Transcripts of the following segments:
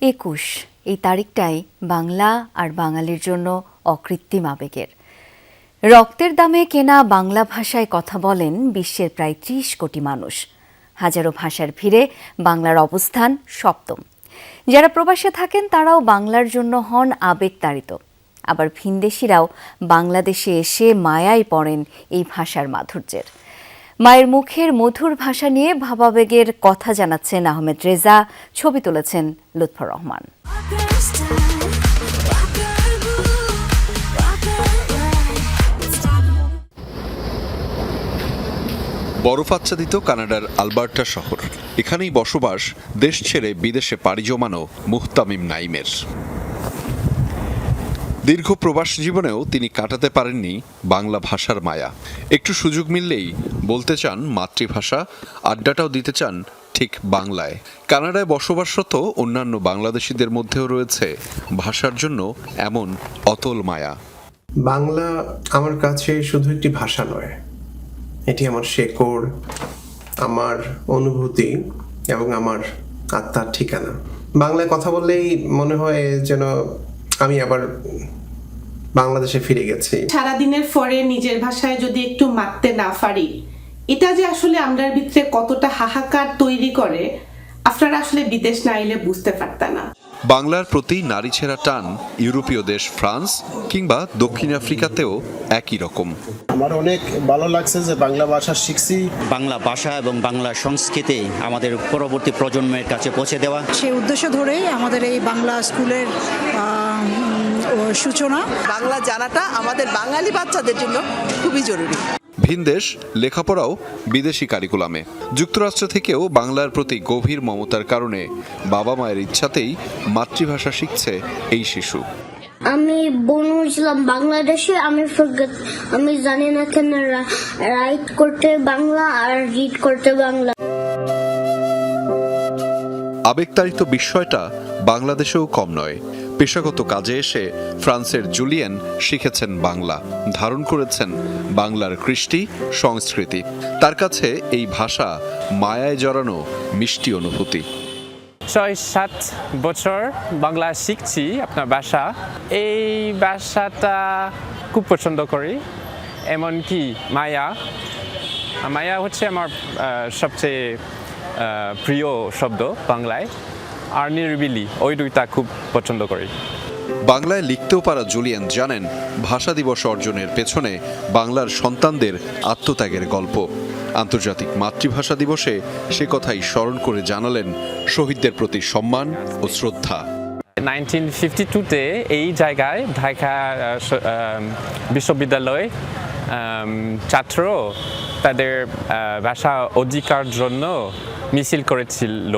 ২১ এই তারিখটাই বাংলা আর বাঙালির জন্য অকৃত্রিম আবেগের। রক্তের দামে কেনা বাংলা ভাষায় কথা বলেন বিশ্বের প্রায় ৩০ কোটি মানুষ। হাজারো ভাষার ভিড়ে বাংলার অবস্থান সপ্তম। যারা প্রবাসে থাকেন তারাও বাংলার জন্য হন আবেগতাড়িত। আবার ভিনদেশিরাও বাংলাদেশে এসে মায়ায় পড়েন এই ভাষার মাধুর্যের। মায়ের মুখের মধুর ভাষা নিয়ে ভাবাবেগের কথা জানাচ্ছেন আহমেদ রেজা, ছবি তুলেছেন লুৎফর রহমান। বরফ আচ্ছাদিত কানাডার আলবার্টা শহর, এখানেই বসবাস দেশ ছেড়ে বিদেশে পাড়ি জমানো মুহতামিম নাইমের। দীর্ঘ প্রবাস জীবনেও তিনি কাটাতে পারেননি বাংলা ভাষার মায়া। একটু সুযোগ মিললেই বলতে চান মাতৃভাষা, আড্ডাটাও দিতে চান ঠিক বাংলায়। কানাডায় বসবাসরত অন্যান্য বাংলাদেশিদের মধ্যেও রয়েছে ভাষার জন্য এমন অতল মায়া। বাংলা আমার কাছে শুধু একটি ভাষা নয়, এটি আমার শেকড়, আমার অনুভূতি এবং আমার আত্মার ঠিকানা। বাংলায় কথা বললেই মনে হয় যেন আমি আবার বাংলাদেশে ফিরে গেছি। সারাদিনের পরে নিজের ভাষায় যদি একটু মারতে না পারি, এটা যে আসলে আমরার ভিতরে কতটা হাহাকার তৈরি করে আপনারা আসলে বিদেশ না এলে বুঝতে পারতেন না। বাংলার প্রতি নারী ছেঁড়া টান ইউরোপীয় দেশ ফ্রান্স কিংবা দক্ষিণ আফ্রিকাতেও একই রকম। আমার অনেক ভালো লাগছে যে বাংলা ভাষা শিখছি। বাংলা ভাষা এবং বাংলা সংস্কৃতি আমাদের পরবর্তী প্রজন্মের কাছে পৌঁছে দেওয়া, সেই উদ্দেশ্য ধরেই আমাদের এই বাংলা স্কুলের সূচনা। বাংলা জানাটা আমাদের বাঙালি বাচ্চাদের জন্য খুবই জরুরি। ভিনদেশ লেখাপড়াও বিদেশি কারিকুলামে। যুক্তরাষ্ট্র থেকেও বাংলার প্রতি গভীর মমতার কারণে বাবা মায়ের ইচ্ছাতেই মাতৃভাষা শিখছে এই শিশু। আমি বোন হয়েছিলাম বাংলাদেশে, আমি জানি না কেন রাইট করতে বাংলা আর রিড করতে বাংলা। আবেগতাড়িত বিষয়টা বাংলাদেশেও কম নয়। পেশাগত কাজে এসে ফ্রান্সের জুলিয়েন শিখেছেন বাংলা, ধারণ করেছেন বাংলার কৃষ্টি সংস্কৃতি। তার কাছে এই ভাষা মায়ায় জড়ানো মিষ্টি অনুভূতি। ৬-৭ বছর বাংলা শিখছি আপনার ভাষা। এই ভাষাটা খুব পছন্দ করি, এমনকি মায়া হচ্ছে আমার সবচেয়ে প্রিয় শব্দ বাংলায়, আর নিরিবিলি, ওই দুইটা খুব পছন্দ করি। বাংলায় লিখতেও পারা জুলিয়েন জানেন ভাষা দিবস অর্জনের পেছনে বাংলার সন্তানদের আত্মত্যাগের গল্প। আন্তর্জাতিক মাতৃভাষা দিবসে সে কথাই স্মরণ করে জানালেন শহীদদের প্রতি সম্মান ও শ্রদ্ধা। 1952-তে এই জায়গায় ঢাকা বিশ্ববিদ্যালয় ছাত্র তাদের ভাষা অধিকার জন্য মিছিল করেছিল।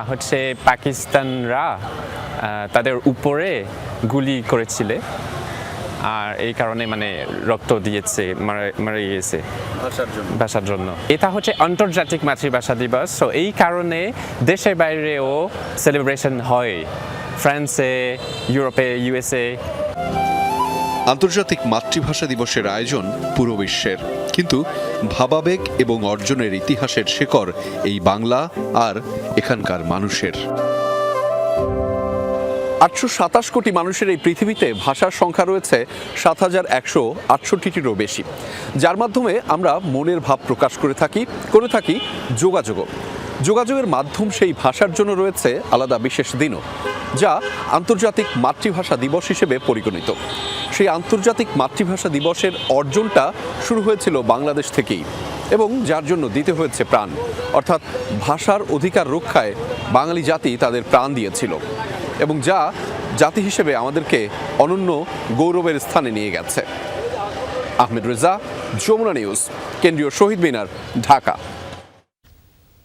হচ্ছে পাকিস্তানরা তাদের উপরে গুলি করেছিল, আর এই কারণে রক্ত দিয়েছে, মারা গিয়েছে ভাষার জন্য। এটা হচ্ছে আন্তর্জাতিক মাতৃভাষা দিবস, তো এই কারণে দেশের বাইরেও সেলিব্রেশন হয়, ফ্রান্সে, ইউরোপে, ইউএসএ। আন্তর্জাতিক মাতৃভাষা দিবসের আয়োজন পুরো বিশ্বের, কিন্তু ভাবাবেগ এবং অর্জনের ইতিহাসের শেকড় এই বাংলা আর এখানকার মানুষের। ৮২৭ কোটি মানুষের এই পৃথিবীতে ভাষার সংখ্যা রয়েছে ৭,১৬৮টিরও বেশি, যার মাধ্যমে আমরা মনের ভাব প্রকাশ করে থাকি যোগাযোগের মাধ্যম সেই ভাষার জন্য রয়েছে আলাদা বিশেষ দিনও, যা আন্তর্জাতিক মাতৃভাষা দিবস হিসেবে পরিগণিত। সেই আন্তর্জাতিক মাতৃভাষা দিবসের অর্জনটা শুরু হয়েছিল বাংলাদেশ থেকেই, এবং যার জন্য দিতে হয়েছে প্রাণ, অর্থাৎ ভাষার অধিকার রক্ষায় বাঙালি জাতি তাদের প্রাণ দিয়েছিল, এবং যা জাতি হিসেবে আমাদেরকে অনন্য গৌরবের স্থানে নিয়ে গেছে। আহমেদ রেজা, যমুনা নিউজ, কেন্দ্রীয় শহীদ মিনার, ঢাকা।